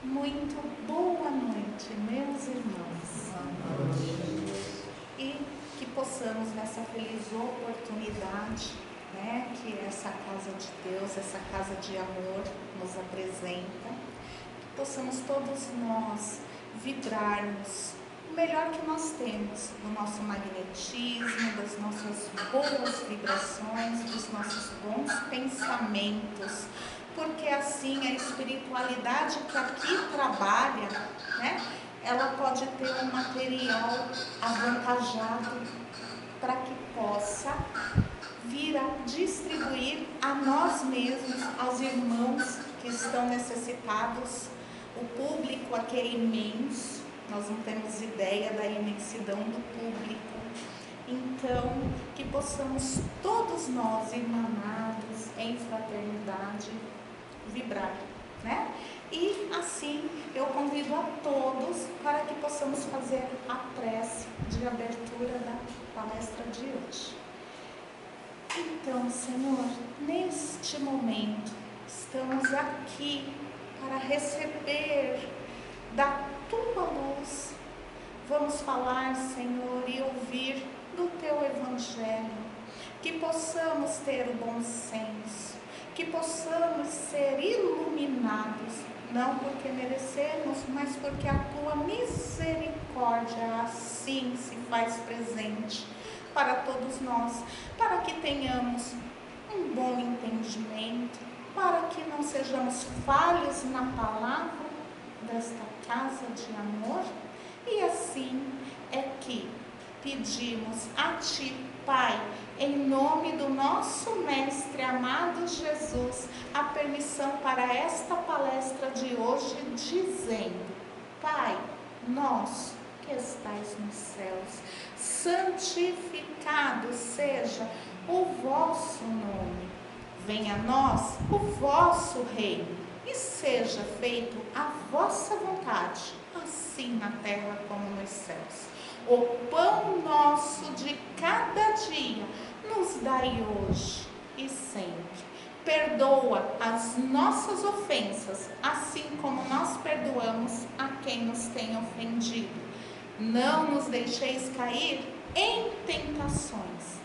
Muito boa noite, meus irmãos. E que possamos, nessa feliz oportunidade, né, que essa casa de Deus, essa casa de amor nos apresenta, que possamos todos nós vibrarmos o melhor que nós temos, do nosso magnetismo, das nossas boas vibrações, dos nossos bons pensamentos, porque assim a espiritualidade que aqui trabalha, né, ela pode ter um material avantajado para que possa vir a distribuir a nós mesmos, aos irmãos que estão necessitados. O público aqui é imenso, nós não temos ideia da imensidão do público. Então, que possamos todos nós, irmanados em fraternidade, vibrar, né? E assim eu convido a todos para que possamos fazer a prece de abertura da palestra de hoje. Então, Senhor, neste momento estamos aqui para receber da Tua luz. Vamos falar, Senhor, e ouvir do Teu Evangelho, que possamos ter o bom senso, que possamos ser iluminados, não porque merecemos, mas porque a Tua misericórdia assim se faz presente para todos nós, para que tenhamos um bom entendimento, para que não sejamos falhos na palavra desta casa de amor. E assim é que pedimos a Ti, Pai, em nome do nosso Mestre amado Jesus, a permissão para esta palestra de hoje, dizendo: Pai nosso que estais nos céus, santificado seja o vosso nome. Venha a nós o vosso reino e seja feito a vossa vontade, assim na terra como nos céus. O pão nosso de cada dia nos dai hoje e sempre. Perdoa as nossas ofensas, assim como nós perdoamos a quem nos tem ofendido. Não nos deixeis cair em tentações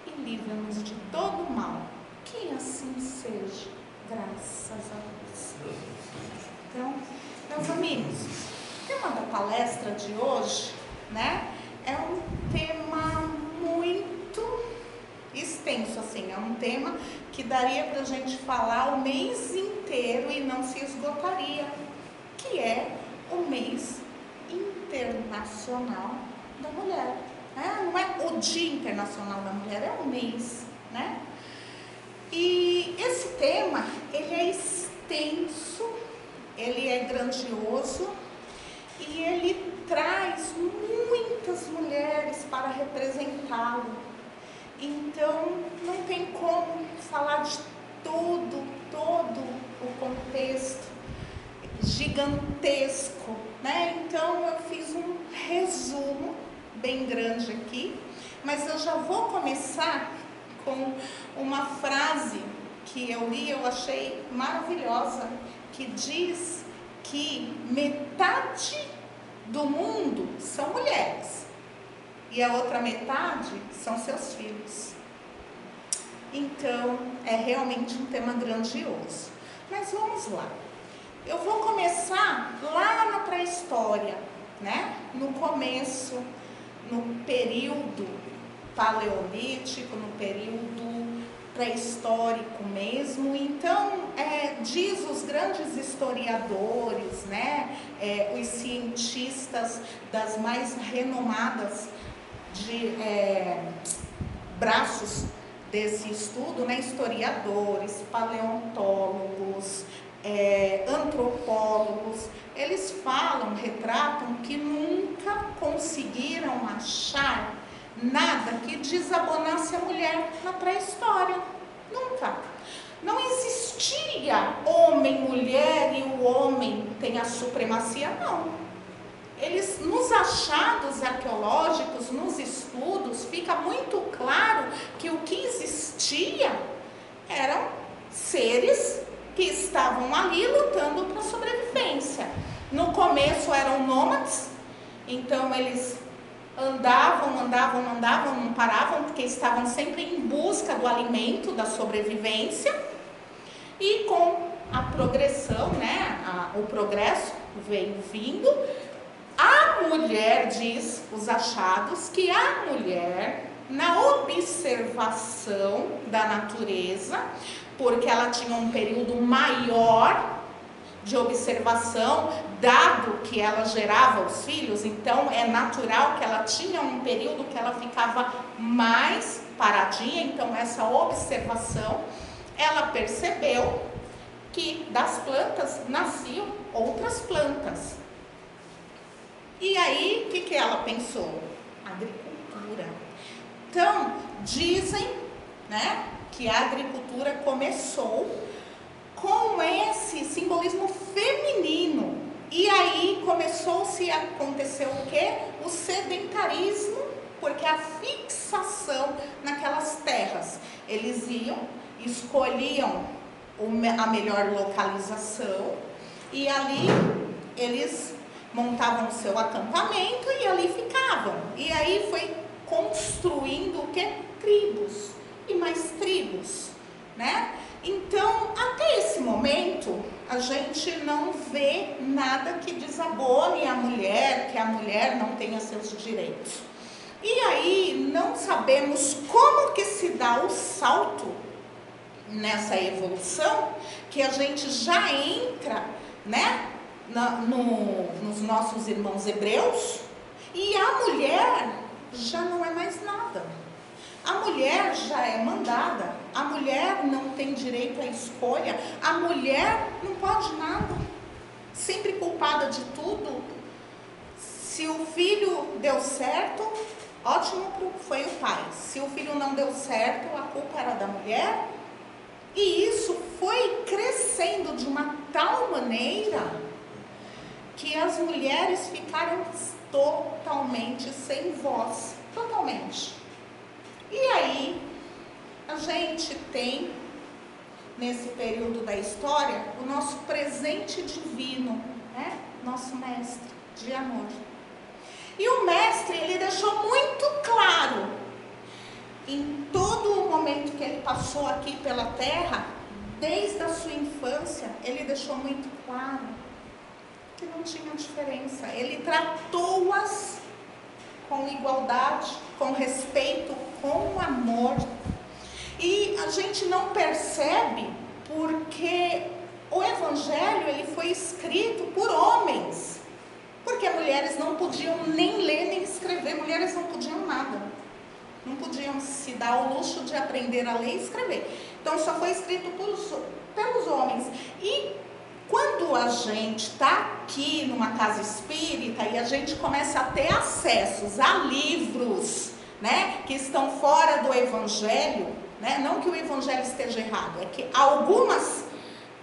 e livra-nos de todo mal. Que assim seja, graças a Deus. Então, meus amigos, o tema da palestra de hoje, né, é um tema muito extenso, assim, é um tema que daria para a gente falar o mês inteiro e não se esgotaria, que é o mês internacional da mulher, né? Não é o Dia Internacional da Mulher, é o mês, né? E esse tema, ele é extenso, ele é grandioso e ele traz muitas mulheres para representá-lo. Então, não tem como falar de todo o contexto gigantesco, né? Então, eu fiz um resumo bem grande aqui, mas eu já vou começar com uma frase que eu li, eu achei maravilhosa, que diz que metade do mundo são mulheres e a outra metade são seus filhos. Então, é realmente um tema grandioso. Mas vamos lá. Eu vou começar lá na pré-história, né? No começo, no período paleolítico, no período pré-histórico mesmo. Então, diz os grandes historiadores, né, os cientistas das mais renomadas braços desse estudo, né, historiadores, paleontólogos, antropólogos, eles falam, retratam que nunca conseguiram achar nada que desabonasse a mulher na pré-história. Nunca. Não existia homem, mulher e o homem tem a supremacia, não. Eles, nos achados arqueológicos, nos estudos, fica muito claro que o que existia eram seres que estavam ali lutando para a sobrevivência. começo eram nômades, então eles andavam, não paravam, porque estavam sempre em busca do alimento, da sobrevivência. E com a progressão, né, o progresso veio vindo. A mulher, diz os achados, que a mulher, na observação da natureza, porque ela tinha um período maior de observação, dado que ela gerava os filhos, então é natural que ela tinha um período que ela ficava mais paradinha. Então essa observação, ela percebeu que das plantas nasciam outras plantas. E aí, o que ela pensou? Agricultura. Então, dizem, né, que a agricultura começou com esse simbolismo feminino. E aí começou-se a acontecer o quê? O sedentarismo, porque a fixação naquelas terras. Eles iam, escolhiam a melhor localização e ali eles montavam o seu acampamento e ali ficavam. E aí foi construindo o quê? Tribos e mais tribos, né? Então, até esse momento, a gente não vê nada que desabone a mulher, que a mulher não tenha seus direitos. E aí, não sabemos como que se dá o salto nessa evolução, que a gente já entra, né, nos nossos irmãos hebreus, e a mulher já não é mais nada. A mulher já é mandada, a mulher não tem direito à escolha, a mulher não pode nada, sempre culpada de tudo. Se o filho deu certo, ótimo, foi o pai. Se o filho não deu certo, a culpa era da mulher. E isso foi crescendo de uma tal maneira que as mulheres ficaram totalmente sem voz, totalmente. E aí, a gente tem, nesse período da história, o nosso presente divino, né? Nosso mestre de amor. E o mestre, ele deixou muito claro, em todo o momento que ele passou aqui pela terra, desde a sua infância, ele deixou muito claro que não tinha diferença. Ele tratou-as com igualdade, com respeito, com amor. E a gente não percebe porque o evangelho, ele foi escrito por homens, porque mulheres não podiam nem ler nem escrever, mulheres não podiam nada, não podiam se dar ao luxo de aprender a ler e escrever. Então só foi escrito pelos homens. E quando a gente está aqui numa casa espírita e a gente começa a ter acessos a livros, né, que estão fora do evangelho, né, não que o evangelho esteja errado, é que algumas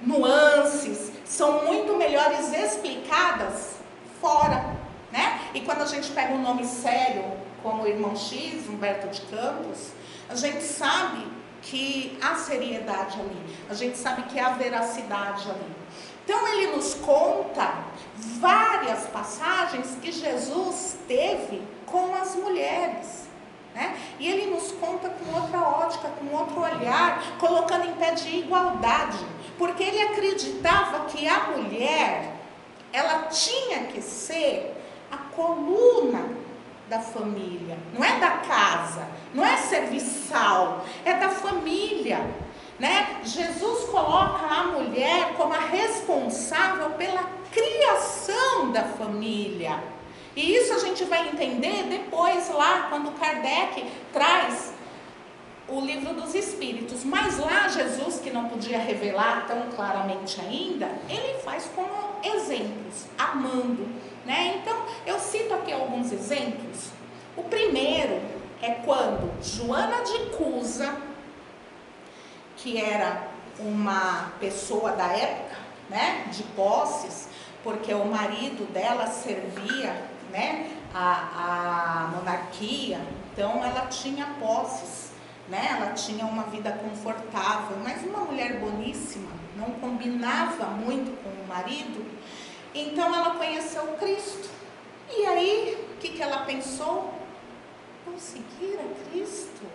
nuances são muito melhores explicadas fora, né? E quando a gente pega um nome sério, como o irmão X, Humberto de Campos, a gente sabe que há seriedade ali, a gente sabe que há veracidade ali. Então ele nos conta várias passagens que Jesus teve com as mulheres, né? E ele nos conta com outra ótica, com outro olhar, colocando em pé de igualdade, porque ele acreditava que a mulher, ela tinha que ser a coluna da família, não é da casa, não é serviçal, é da família, né? Jesus coloca a mulher como a responsável pela criação da família. E isso a gente vai entender depois lá, quando Kardec traz o livro dos Espíritos. Mas lá Jesus, que não podia revelar tão claramente ainda, ele faz como exemplos, amando, né? Então, eu cito aqui alguns exemplos. O primeiro é quando Joana de Cusa, que era uma pessoa da época, né, de posses, porque o marido dela servia, né, a monarquia, então ela tinha posses, né, ela tinha uma vida confortável, mas uma mulher boníssima, não combinava muito com o marido. Então ela conheceu Cristo. E aí, o que ela pensou? Vou seguir a Cristo?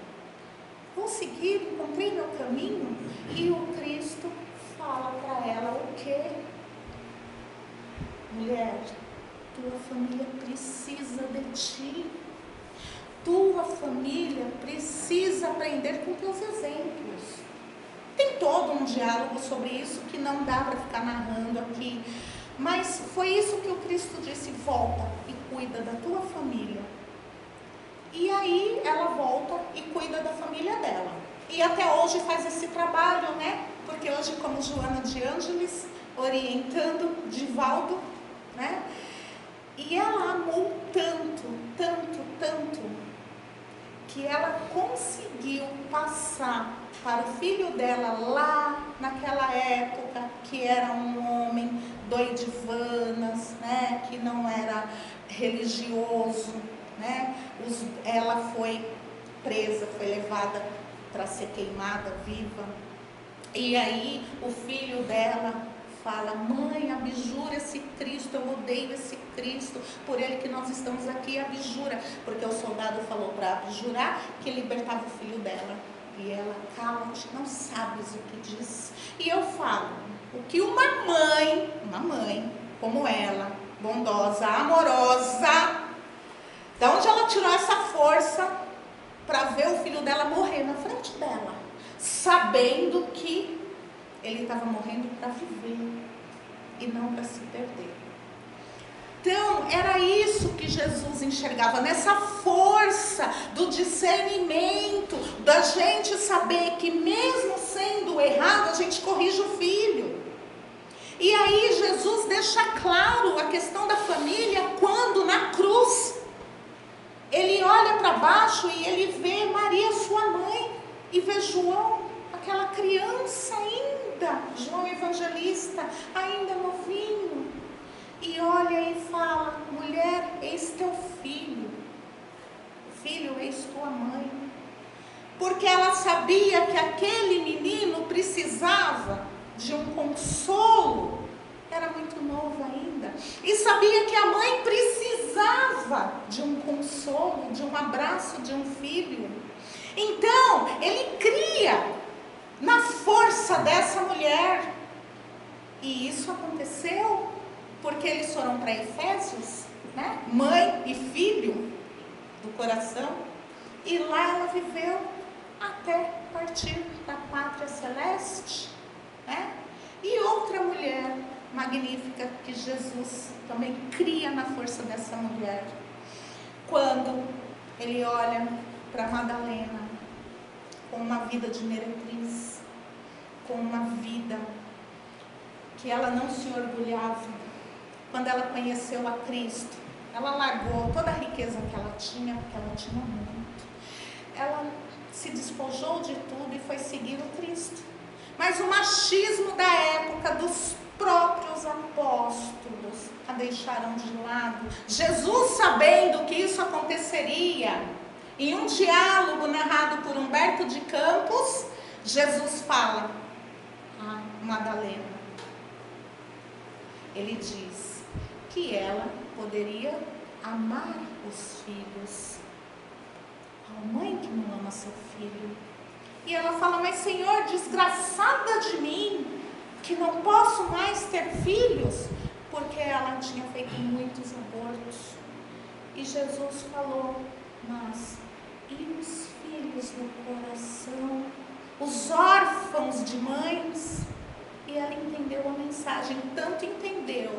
Vou seguir, encontrei meu caminho? E o Cristo fala para ela o quê? Mulher, tua família precisa de ti. Tua família precisa aprender com teus exemplos. Tem todo um diálogo sobre isso que não dá para ficar narrando aqui. Mas foi isso que o Cristo disse: volta e cuida da tua família. E aí ela volta e cuida da família dela. E até hoje faz esse trabalho, né? Porque hoje, como Joana de Ângeles, orientando Divaldo, né? E ela amou tanto, tanto, tanto, que ela conseguiu passar para o filho dela lá naquela época, que era um homem doidivanas, né? Que não era religioso, né? Ela foi presa, foi levada para ser queimada viva. E aí o filho dela fala: mãe, abjura esse Cristo, eu odeio esse Cristo, por ele que nós estamos aqui, abjura. Porque o soldado falou para abjurar que libertava o filho dela. E ela: cala-te, não sabes o que diz. E eu falo, o que uma mãe como ela, bondosa, amorosa, de onde ela tirou essa força para ver o filho dela morrer na frente dela, sabendo que ele estava morrendo para viver e não para se perder. Então, era isso que Jesus enxergava, nessa força do discernimento, da gente saber que mesmo sendo errado, a gente corrige o filho. E aí Jesus deixa claro a questão da família quando na cruz ele olha para baixo e ele vê Maria, sua mãe, e vê João, aquela criança ainda, João Evangelista, ainda novinho, e olha e fala: mulher, eis teu filho, filho, eis tua mãe. Porque ela sabia que aquele menino precisava de um consolo, era muito novo ainda, e sabia que a mãe precisava de um consolo, de um abraço de um filho. Então ele cria na força dessa mulher. E isso aconteceu porque eles foram para Efésios, né? Mãe e filho do coração, e lá ela viveu até partir da pátria celeste, né? E outra mulher magnífica que Jesus também cria na força dessa mulher, quando ele olha para Madalena com uma vida de meretriz, com uma vida que ela não se orgulhava. Quando ela conheceu a Cristo, ela largou toda a riqueza que ela tinha, porque ela tinha muito. Ela se despojou de tudo e foi seguir o Cristo. Mas o machismo da época, dos próprios apóstolos, a deixaram de lado. Jesus, sabendo que isso aconteceria, em um diálogo narrado por Humberto de Campos, Jesus fala a Madalena, ele diz que ela poderia amar os filhos. A mãe que não ama seu filho. E ela fala: mas Senhor, desgraçada de mim, que não posso mais ter filhos, porque ela tinha feito muitos abortos. E Jesus falou: mas e os filhos do coração, os órfãos de mães? E ela entendeu a mensagem, tanto entendeu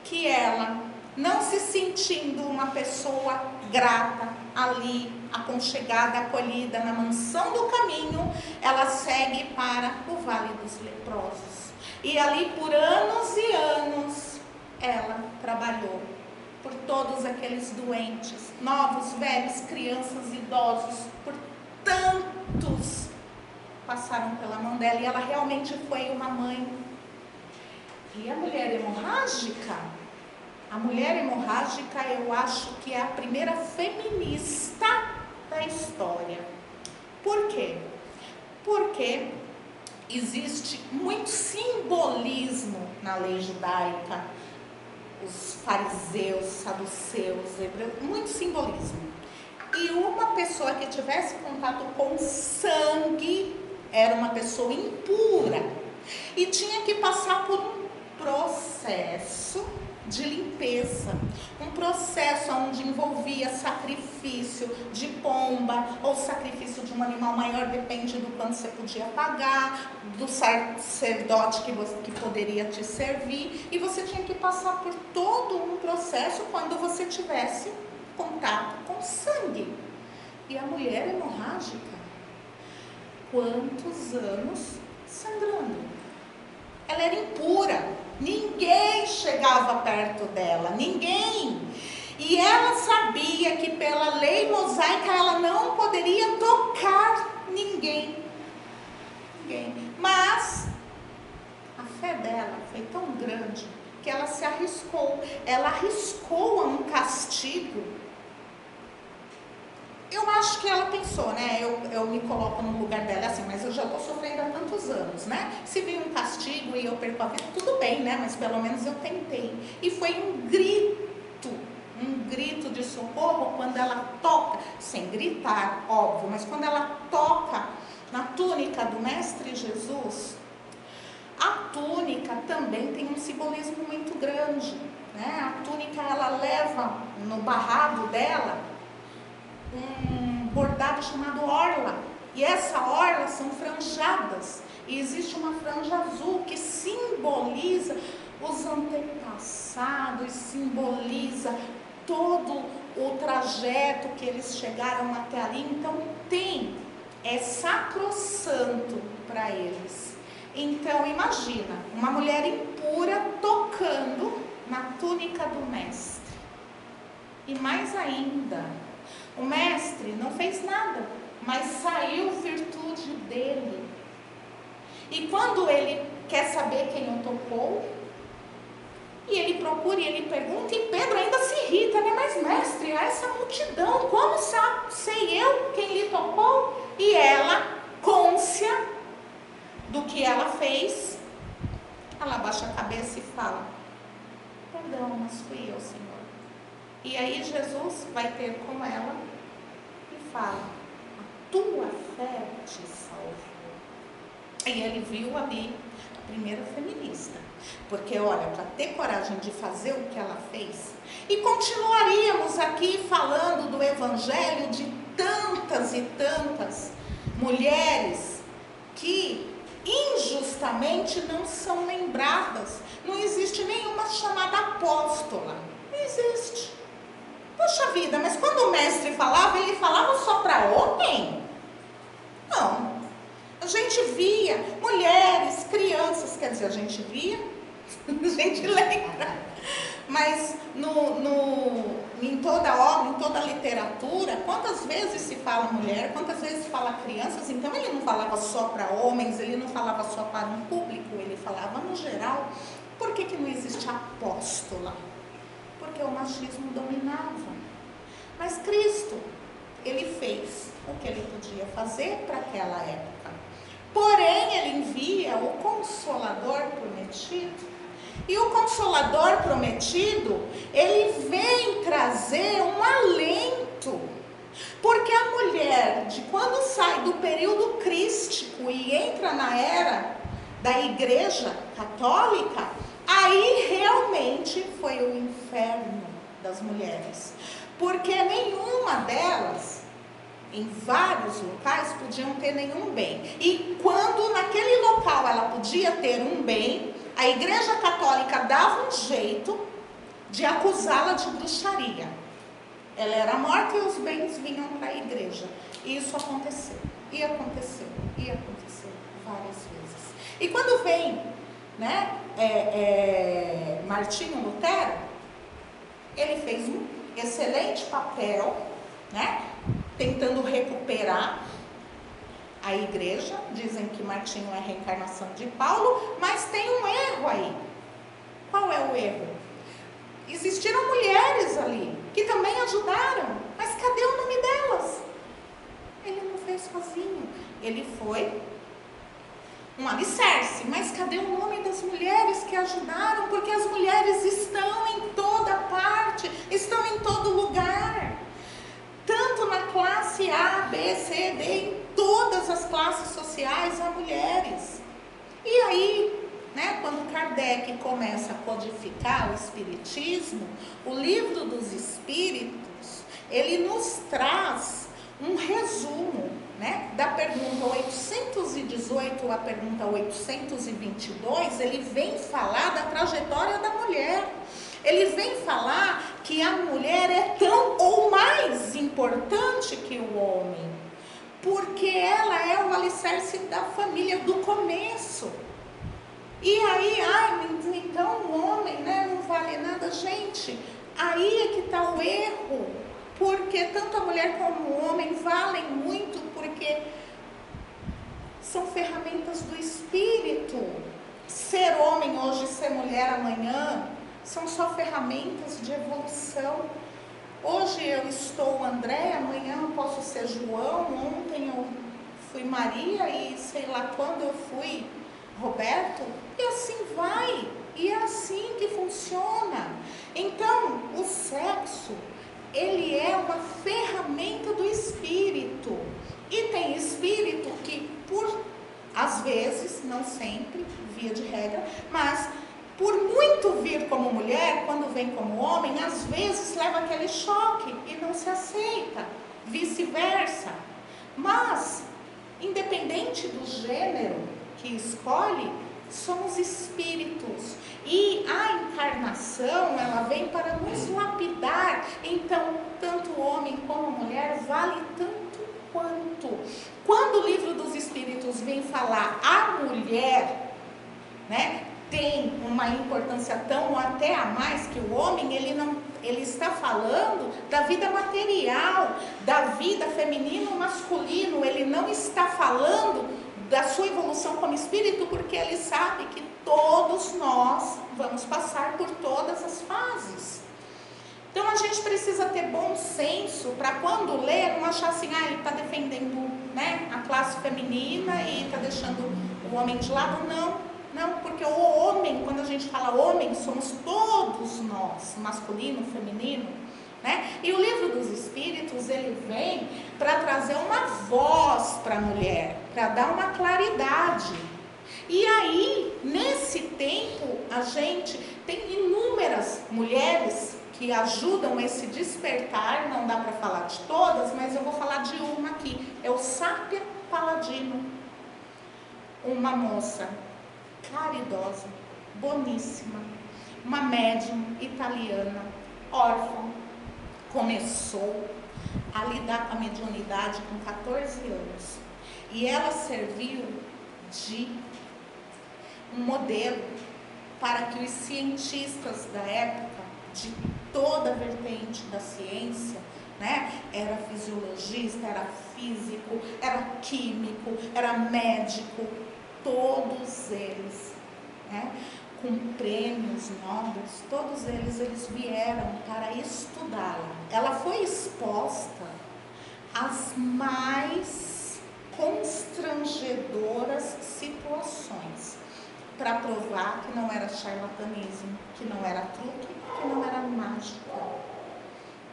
que ela, não se sentindo uma pessoa grata ali, aconchegada, acolhida na mansão do caminho, ela segue para o Vale dos Leprosos. E ali por anos e anos ela trabalhou por todos aqueles doentes, novos, velhos, crianças, idosos, por tantos passaram pela mão dela, e ela realmente foi uma mãe. E a mulher hemorrágica, eu acho que é a primeira feminista da história. Por quê? Porque existe muito simbolismo na lei judaica, os fariseus, saduceus, hebreus, muito simbolismo. E uma pessoa que tivesse contato com sangue era uma pessoa impura e tinha que passar por um processo de limpeza, um processo onde envolvia sacrifício de pomba ou sacrifício de um animal maior, depende do quanto você podia pagar, do sacerdote que poderia te servir, e você tinha que passar por todo um processo quando você tivesse contato com sangue. E a mulher hemorrágica, quantos anos sangrando? Ela era impura, ninguém chegava perto dela, ninguém. E ela sabia que pela lei mosaica ela não poderia tocar ninguém. Mas a fé dela foi tão grande que ela se arriscou. Ela arriscou a um castigo. Eu acho que ela pensou, né? Eu me coloco no lugar dela assim, mas eu já estou sofrendo há tantos anos, né? Se vir um castigo e eu perco a vida, tudo bem, né? Mas pelo menos eu tentei. E foi um grito de socorro quando ela toca, sem gritar, óbvio, mas quando ela toca na túnica do Mestre Jesus. A túnica também tem um simbolismo muito grande, né? A túnica, ela leva no barrado dela um bordado chamado orla, e essa orla são franjadas, e existe uma franja azul que simboliza os antepassados, simboliza todo o trajeto que eles chegaram até ali. Então é sacrossanto para eles. Então imagina, uma mulher impura tocando na túnica do mestre. E mais ainda, o mestre não fez nada, mas saiu virtude dele. E quando ele quer saber quem o tocou, e ele procura e ele pergunta, e Pedro ainda se irrita, né? Mas mestre, há essa multidão, como sei eu quem lhe tocou? E ela, cônscia do que ela fez, ela abaixa a cabeça e fala: perdão, mas fui eu, Senhor. E aí Jesus vai ter com ela e fala: a tua fé te salvou. E ele viu ali a primeira feminista. Porque olha, para ter coragem de fazer o que ela fez, e continuaríamos aqui falando do evangelho de tantas e tantas mulheres que injustamente não são lembradas. Não existe nenhuma chamada apóstola, não existe. Poxa vida, mas quando o mestre falava, ele falava só para homem? Não. A gente via mulheres, crianças, quer dizer, a gente via, a gente lembra. Mas em toda obra, em toda literatura, quantas vezes se fala mulher, quantas vezes se fala crianças? Então ele não falava só para homens, ele não falava só para um público, ele falava no geral. Por que não existe apóstola? Porque o machismo dominava. Mas Cristo, ele fez o que ele podia fazer para aquela época. Porém, ele envia o Consolador prometido. E o Consolador prometido, ele vem trazer um alento. Porque a mulher, de quando sai do período crístico e entra na era da Igreja Católica, aí realmente foi o inferno das mulheres. Porque nenhuma delas, em vários locais, podiam ter nenhum bem. E quando naquele local ela podia ter um bem, a Igreja Católica dava um jeito de acusá-la de bruxaria. Ela era morta e os bens vinham para a igreja. E isso aconteceu. E aconteceu várias vezes. E quando vem, né, Martinho Lutero, ele fez um excelente papel, né, tentando recuperar a igreja. Dizem que Martinho é a reencarnação de Paulo, mas tem um erro aí. Qual é o erro? Existiram mulheres ali que também ajudaram, mas cadê o nome delas? Ele não fez sozinho. Ele foi um alicerce, mas cadê o nome das mulheres que ajudaram? Porque as mulheres estão em toda parte, estão em todo lugar, tanto na classe A, B, C, D, em todas as classes sociais há mulheres. E aí, quando Kardec começa a codificar o Espiritismo, o Livro dos Espíritos, ele nos traz um resumo, da pergunta 818 à pergunta 822, ele vem falar da trajetória da mulher. Ele vem falar que a mulher é tão ou mais importante que o homem, porque ela é o alicerce da família do começo. E aí, então o homem, não vale nada. Gente, aí é que está o erro, porque tanto a mulher como o homem valem muito, porque são ferramentas do espírito. Ser homem hoje, ser mulher amanhã, são só ferramentas de evolução. Hoje eu estou André, amanhã eu posso ser João, ontem eu fui Maria e sei lá quando eu fui Roberto, e assim vai, e é assim que funciona. Então, o sexo, ele é uma ferramenta do espírito, e tem espírito que, às vezes, não sempre, via de regra, mas por muito vir como mulher, quando vem como homem, às vezes leva aquele choque e não se aceita, vice-versa. Mas, independente do gênero que escolhe, somos espíritos. E a encarnação, ela vem para nos lapidar. Então, tanto o homem como a mulher vale tanto quanto. Quando o Livro dos Espíritos vem falar a mulher, tem uma importância tão ou até a mais que o homem, ele está falando da vida material, da vida feminino masculino. Ele não está falando da sua evolução como espírito, porque ele sabe que todos nós vamos passar por todas as fases. Então a gente precisa ter bom senso para quando ler, não achar assim, ele está defendendo a classe feminina e está deixando o homem de lado. Não, porque o homem, quando a gente fala homem, somos todos nós, masculino, feminino, E o Livro dos Espíritos, ele vem para trazer uma voz para a mulher, para dar uma claridade. E aí, nesse tempo, a gente tem inúmeras mulheres que ajudam esse despertar. Não dá para falar de todas, mas eu vou falar de uma aqui, é o Sápia Paladino, uma moça caridosa, boníssima, uma médium italiana, órfã, começou a lidar com a mediunidade com 14 anos, e ela serviu de um modelo para que os cientistas da época, de toda a vertente da ciência, era fisiologista, era físico, era químico, era médico, todos eles, com prêmios nobres, todos eles vieram para estudá-la. Ela foi exposta às mais constrangedoras situações, para provar que não era charlatanismo, que não era truque, que não era mágica.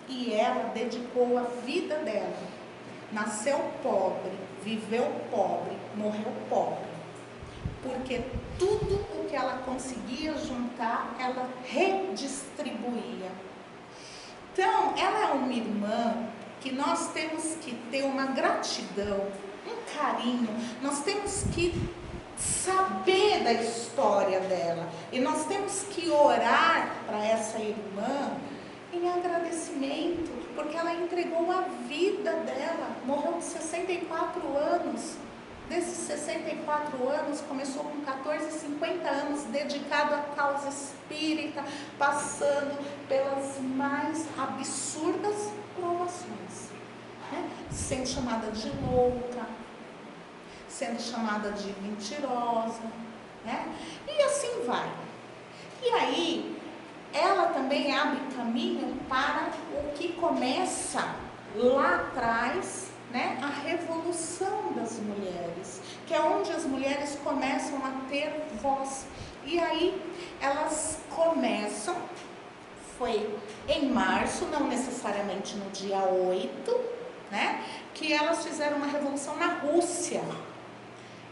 E ela dedicou a vida dela. Nasceu pobre, viveu pobre, morreu pobre, porque tudo o que ela conseguia juntar, ela redistribuía. Então, ela é uma irmã que nós temos que ter uma gratidão, um carinho, nós temos que saber da história dela, e nós temos que orar para essa irmã em agradecimento, porque ela entregou a vida dela, morreu com 64 anos. Desses 64 anos, começou com 14, 50 anos, dedicado à causa espírita, passando pelas mais absurdas provações, sendo chamada de louca, sendo chamada de mentirosa, e assim vai. E aí, ela também abre caminho para o que começa lá atrás, né, a revolução das mulheres, que é onde as mulheres começam a ter voz. E aí elas começam, foi em março, não necessariamente no dia 8, né, que elas fizeram uma revolução na Rússia.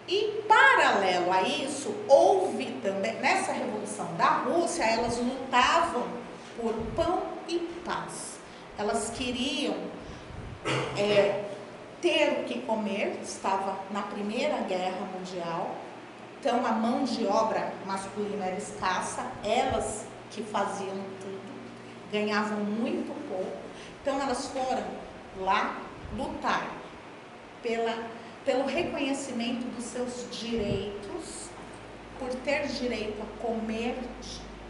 E paralelo a isso, houve também, nessa revolução da Rússia, elas lutavam por pão e paz. Elas queriam ter o que comer, estava na Primeira Guerra Mundial, então a mão de obra masculina era escassa, elas que faziam tudo, ganhavam muito pouco, então elas foram lá lutar pelo reconhecimento dos seus direitos, por ter direito a comer,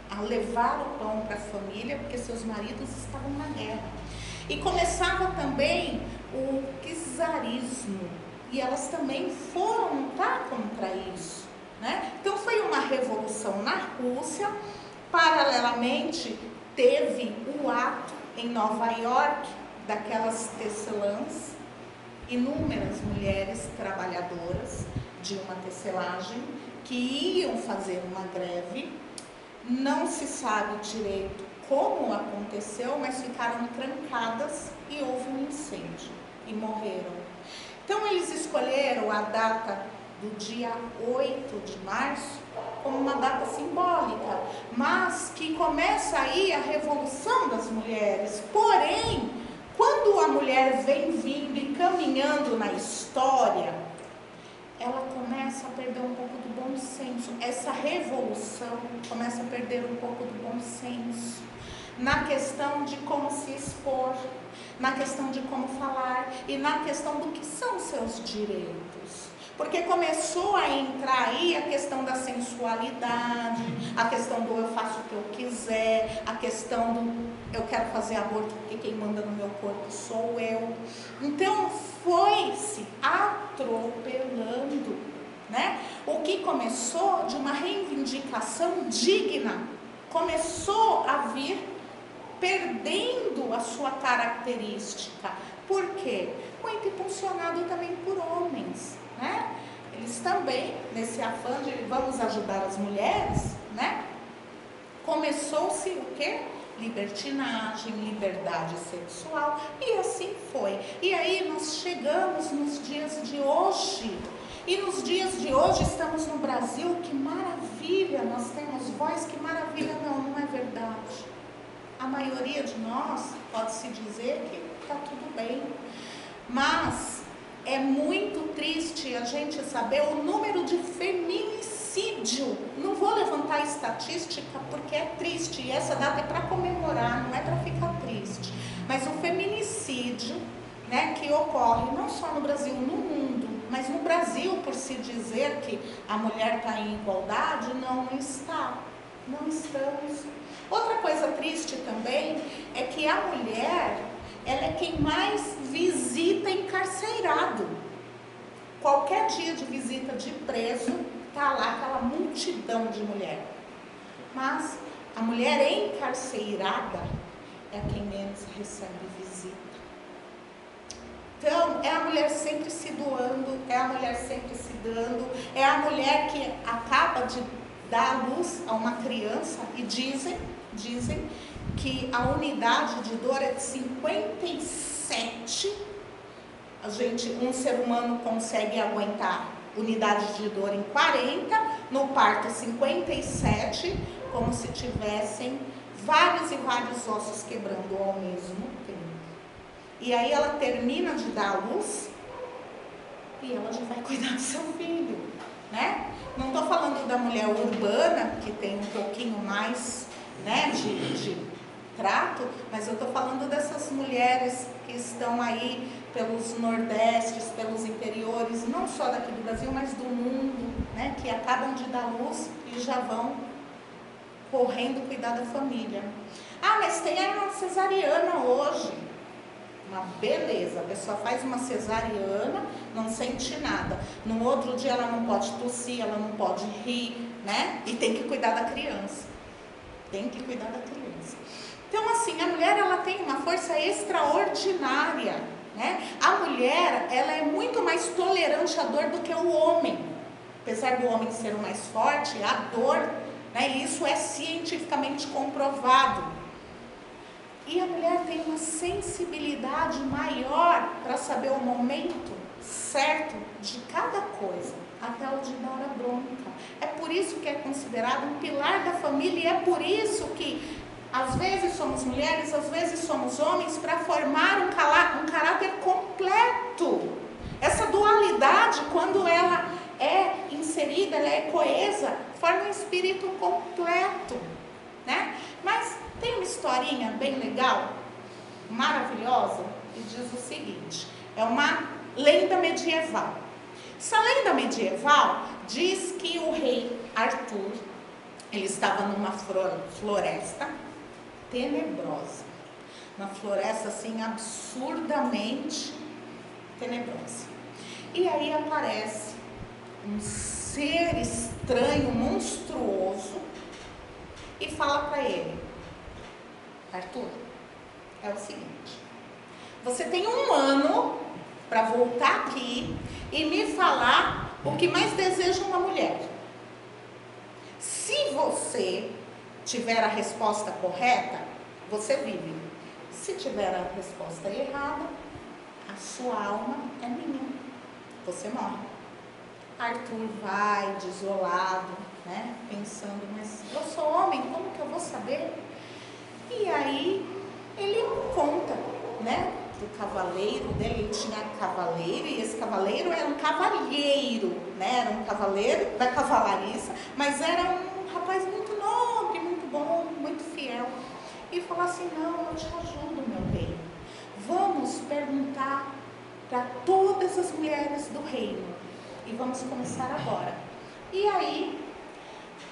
a levar o pão para a família, porque seus maridos estavam na guerra. E começava também o czarismo, e elas também foram lutar contra isso, né? Então foi uma revolução na Rússia. Paralelamente teve o ato em Nova York daquelas tecelãs, inúmeras mulheres trabalhadoras de uma tecelagem que iam fazer uma greve. Não se sabe direito como aconteceu, mas ficaram trancadas e houve um incêndio e morreram. Então eles escolheram a data do dia 8 de março como uma data simbólica, mas que começa aí a revolução das mulheres. Porém, quando a mulher vem vindo e caminhando na história, ela começa a perder um pouco do bom senso. Essa revolução começa a perder um pouco do bom senso na questão de como se expor, na questão de como falar e na questão do que são seus direitos. Porque começou a entrar aí a questão da sensualidade, a questão do eu faço o que eu quiser, a questão do eu quero fazer aborto porque quem manda no meu corpo sou eu. Então foi-se atropelando, né? O que começou de uma reivindicação digna, começou a vir perdendo a sua característica. Por quê? Muito impulsionado também por homens, né? Eles também, nesse afã de vamos ajudar as mulheres, né? Começou-se o quê? Libertinagem, liberdade sexual, e assim foi. E aí nós chegamos nos dias de hoje, e nos dias de hoje estamos no Brasil, que maravilha, nós temos voz, que maravilha. Não é verdade. A maioria de nós pode-se dizer que está tudo bem, mas é muito triste a gente saber o número de feminicídio. Não vou levantar a estatística porque é triste, e essa data é para comemorar, não é para ficar triste. Mas o feminicídio, né, que ocorre não só no Brasil, no mundo, mas no Brasil, por se dizer que a mulher está em igualdade, não está. Não estamos. Outra coisa triste também é que a mulher, ela é quem mais visita encarcerado. Qualquer dia de visita de preso, está lá aquela multidão de mulher. Mas a mulher encarcerada é quem menos recebe visita. Então, é a mulher sempre se doando, é a mulher sempre se dando, é a mulher que acaba de dar à luz a uma criança, e dizem que a unidade de dor é de 57. Um ser humano consegue aguentar unidade de dor em 40, no parto 57, como se tivessem vários e vários ossos quebrando ao mesmo tempo. E aí ela termina de dar à luz e ela já vai cuidar do seu filho, né? Não estou falando da mulher urbana, que tem um pouquinho mais, né, de trato, mas eu estou falando dessas mulheres que estão aí pelos nordestes, pelos interiores, não só daqui do Brasil, mas do mundo, né, que acabam de dar luz e já vão correndo cuidar da família. Ah, mas tem a cesariana hoje. Uma beleza, a pessoa faz uma cesariana, não sente nada. No outro dia ela não pode tossir, ela não pode rir, né? E tem que cuidar da criança. Tem que cuidar da criança. Então, assim, a mulher, ela tem uma força extraordinária. né? A mulher, ela é muito mais tolerante à dor do que o homem. Apesar do homem ser o mais forte, a dor, né? Isso é cientificamente comprovado. E a mulher tem uma sensibilidade maior para saber o momento certo de cada coisa, até o de dar a bronca. É por isso que é considerado um pilar da família, e é por isso que às vezes somos mulheres, às vezes somos homens, para formar um caráter completo. Essa dualidade, quando ela é inserida, ela é coesa, forma um espírito completo, né? Mas tem uma historinha bem legal, maravilhosa, que diz o seguinte: é uma lenda medieval. Essa lenda medieval diz que o rei Arthur, ele estava numa floresta tenebrosa, uma floresta assim absurdamente tenebrosa. E aí aparece um ser estranho, monstruoso, e fala para ele: Arthur, é o seguinte, você tem 1 ano para voltar aqui e me falar o que mais deseja uma mulher. Se você tiver a resposta correta, você vive. Se tiver a resposta errada, a sua alma é minha, você morre. Arthur vai desolado, né, pensando: mas eu sou homem, como que eu vou saber? E aí ele conta, né, do cavaleiro dele. Ele tinha cavaleiro, e esse cavaleiro era um cavalheiro, né, era um cavaleiro da cavalariça, mas era um rapaz muito nobre, muito bom, muito fiel. E falou assim: não, eu te ajudo, meu rei. Vamos perguntar para todas as mulheres do reino, e vamos começar agora. E aí,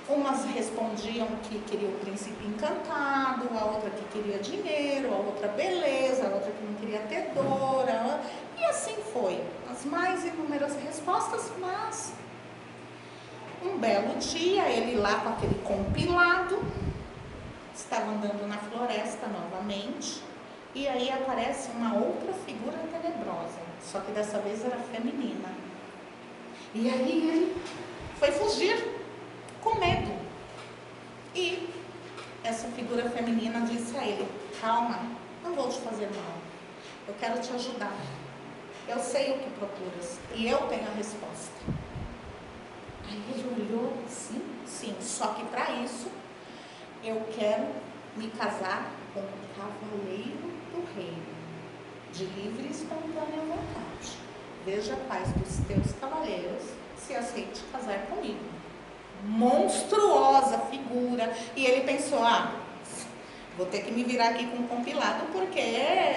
umas respondiam que queria o príncipe encantado, a outra que queria dinheiro, a outra beleza, a outra que não queria ter dor, e assim foi. As mais inúmeras respostas, mas um belo dia, ele lá com aquele compilado, estava andando na floresta novamente, e aí aparece uma outra figura tenebrosa, só que dessa vez era feminina. E aí ele foi fugir com medo. E essa figura feminina disse a ele: calma, não vou te fazer mal, eu quero te ajudar. Eu sei o que procuras e eu tenho a resposta. Aí ele olhou: sim, só que para isso eu quero me casar com o cavaleiro do reino, de livre e espontânea vontade. Veja quais dos teus cavaleiros se aceite casar comigo. Monstruosa figura. E ele pensou: vou ter que me virar aqui com um compilado, porque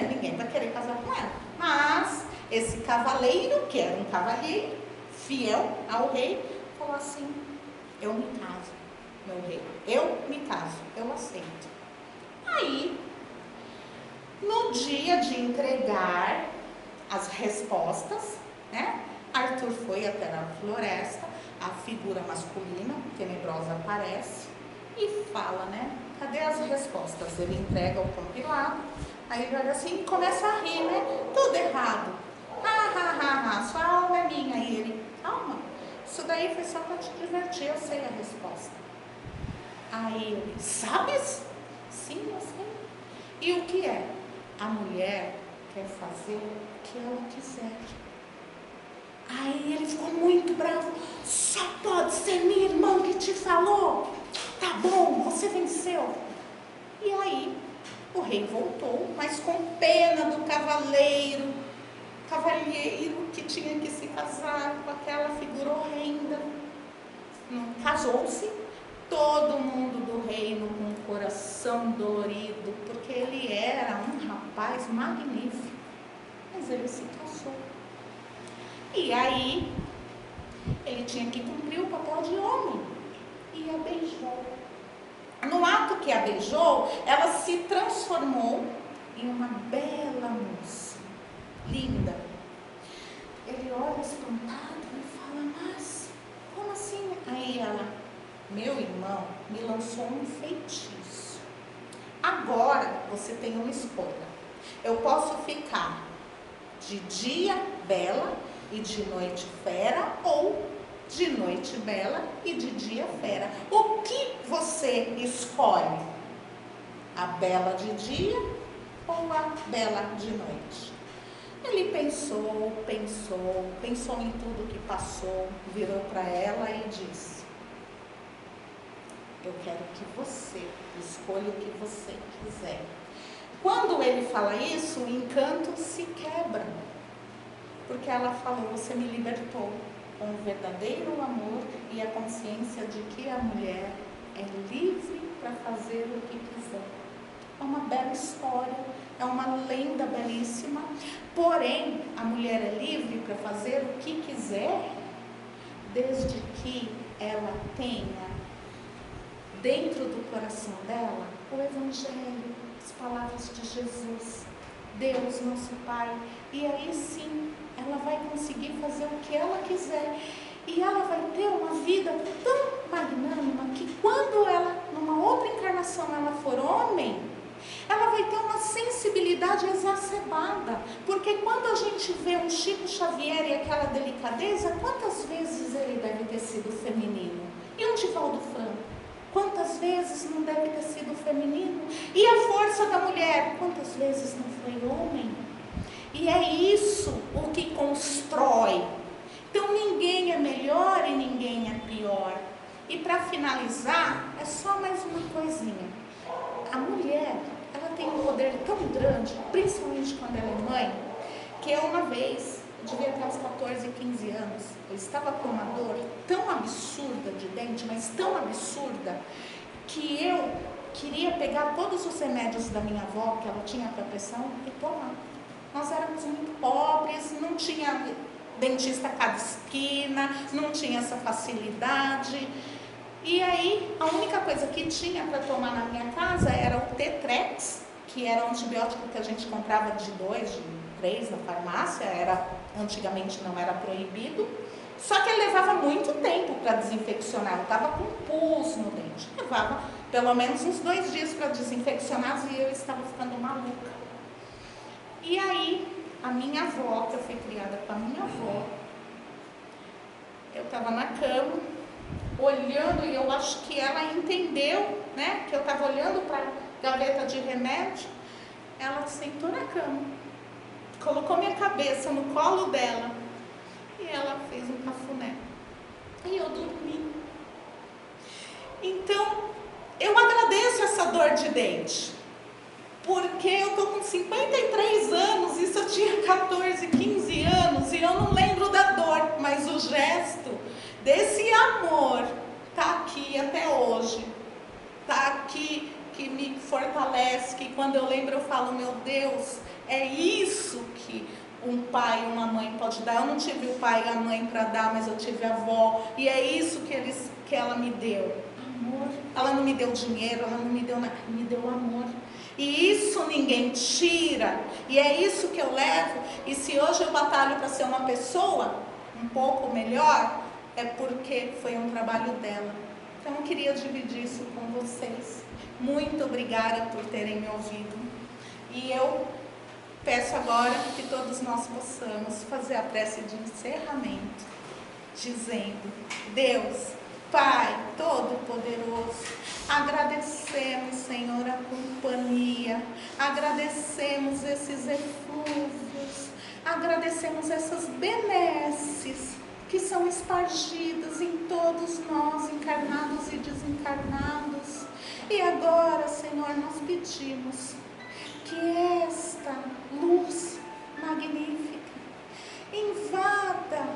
ninguém vai querer casar com ela. Mas esse cavaleiro, que era um cavalheiro fiel ao rei, falou assim: eu me caso, meu rei, eu me caso, eu aceito. Aí, no dia de entregar as respostas, né, Arthur foi até a floresta, a figura masculina tenebrosa aparece e fala, né, cadê as respostas? Ele entrega o compilado, aí ele olha assim e começa a rir, né, tudo errado. Sua alma é minha. E ele: calma, isso daí foi só para te divertir, eu sei a resposta. Aí ele: sabes? Sim, eu sei. E o que é? A mulher quer fazer o que ela quiser. Aí ele ficou muito bravo: só pode ser minha irmã que te falou? Tá bom, você venceu. E aí o rei voltou, mas com pena do cavalheiro que tinha que se casar com aquela figura horrenda. Casou-se, todo mundo do reino com o coração dorido, porque ele era um rapaz magnífico, mas ele se casou. E aí ele tinha que cumprir o papel de homem, e a beijou. No ato que a beijou, ela se transformou em uma bela moça, linda. Ele olha espantado e fala: mas como assim? Aí ela: meu irmão me lançou um feitiço. Agora você tem uma escolha. Eu posso ficar de dia bela e de noite fera, ou de noite bela e de dia fera. O que você escolhe? A bela de dia ou a bela de noite? Ele pensou em tudo que passou, virou para ela e disse: eu quero que você escolha o que você quiser. Quando ele fala isso, o encanto se quebra, porque ela falou: você me libertou com o verdadeiro amor e a consciência de que a mulher é livre para fazer o que quiser. É uma bela história, é uma lenda belíssima. Porém, a mulher é livre para fazer o que quiser, desde que ela tenha dentro do coração dela o Evangelho, as palavras de Jesus, Deus, nosso Pai. E aí sim, ela vai conseguir fazer o que ela quiser. E ela vai ter uma vida tão magnânima que quando ela, numa outra encarnação, ela for homem, ela vai ter uma sensibilidade exacerbada. Porque quando a gente vê um Chico Xavier e aquela delicadeza, quantas vezes ele deve ter sido feminino? E um Divaldo Franco? Quantas vezes não deve ter sido feminino? E a força da mulher? Quantas vezes não foi homem? E é isso o que constrói. Então ninguém é melhor e ninguém é pior. E para finalizar, é só mais uma coisinha. A mulher, ela tem um poder tão grande, principalmente quando ela é mãe, que eu uma vez, eu devia ter uns 14, 15 anos, eu estava com uma dor tão absurda de dente, mas tão absurda, que eu queria pegar todos os remédios da minha avó, que ela tinha para pressão, e tomar. Nós éramos muito pobres, não tinha dentista a cada esquina, não tinha essa facilidade. E aí, a única coisa que tinha para tomar na minha casa era o Tetrex, que era um antibiótico que a gente comprava de 2, de 3 na farmácia, antigamente não era proibido. Só que ele levava muito tempo para desinfeccionar, eu estava com pus no dente. Levava pelo menos uns 2 dias para desinfeccionar e eu estava ficando maluca. E aí, a minha avó, que eu fui criada com a minha avó, eu estava na cama, olhando, e eu acho que ela entendeu, né, que eu estava olhando para a gaveta de remédio. Ela sentou na cama, colocou minha cabeça no colo dela e ela fez um cafuné. E eu dormi. Então, eu agradeço essa dor de dente, porque eu estou com 53 anos, isso eu tinha 14, 15 anos, e eu não lembro da dor, mas o gesto desse amor está aqui até hoje, está aqui, que me fortalece, que quando eu lembro eu falo: meu Deus, é isso que um pai e uma mãe pode dar. Eu não tive o pai e a mãe para dar, mas eu tive a avó, e é isso que ela me deu, amor. Ela não me deu dinheiro, ela não me deu nada, me deu amor. E isso ninguém tira, e é isso que eu levo. E se hoje eu batalho para ser uma pessoa um pouco melhor, é porque foi um trabalho dela. Então eu queria dividir isso com vocês. Muito obrigada por terem me ouvido. E eu peço agora que todos nós possamos fazer a prece de encerramento, dizendo: Deus, Pai Todo-Poderoso, agradecemos, Senhor, a companhia, agradecemos esses eflúvios, agradecemos essas benesses que são espargidas em todos nós, encarnados e desencarnados. E agora, Senhor, nós pedimos que esta luz magnífica invada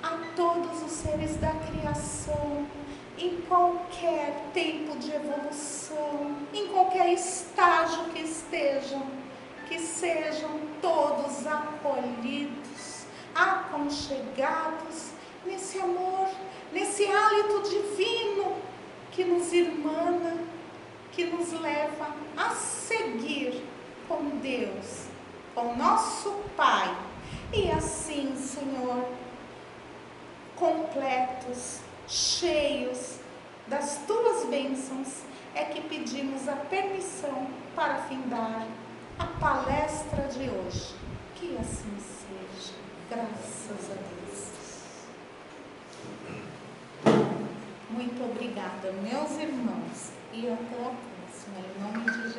a todos os seres da criação, em qualquer tempo de evolução, em qualquer estágio que estejam, que sejam todos acolhidos, aconchegados nesse amor, nesse hálito divino que nos irmana, que nos leva a seguir com Deus, com nosso Pai. E assim, Senhor, completos, cheios das Tuas bênçãos, é que pedimos a permissão para findar a palestra de hoje. Que assim seja. Graças a Deus. Muito obrigada, meus irmãos. E até a próxima, em nome de Jesus.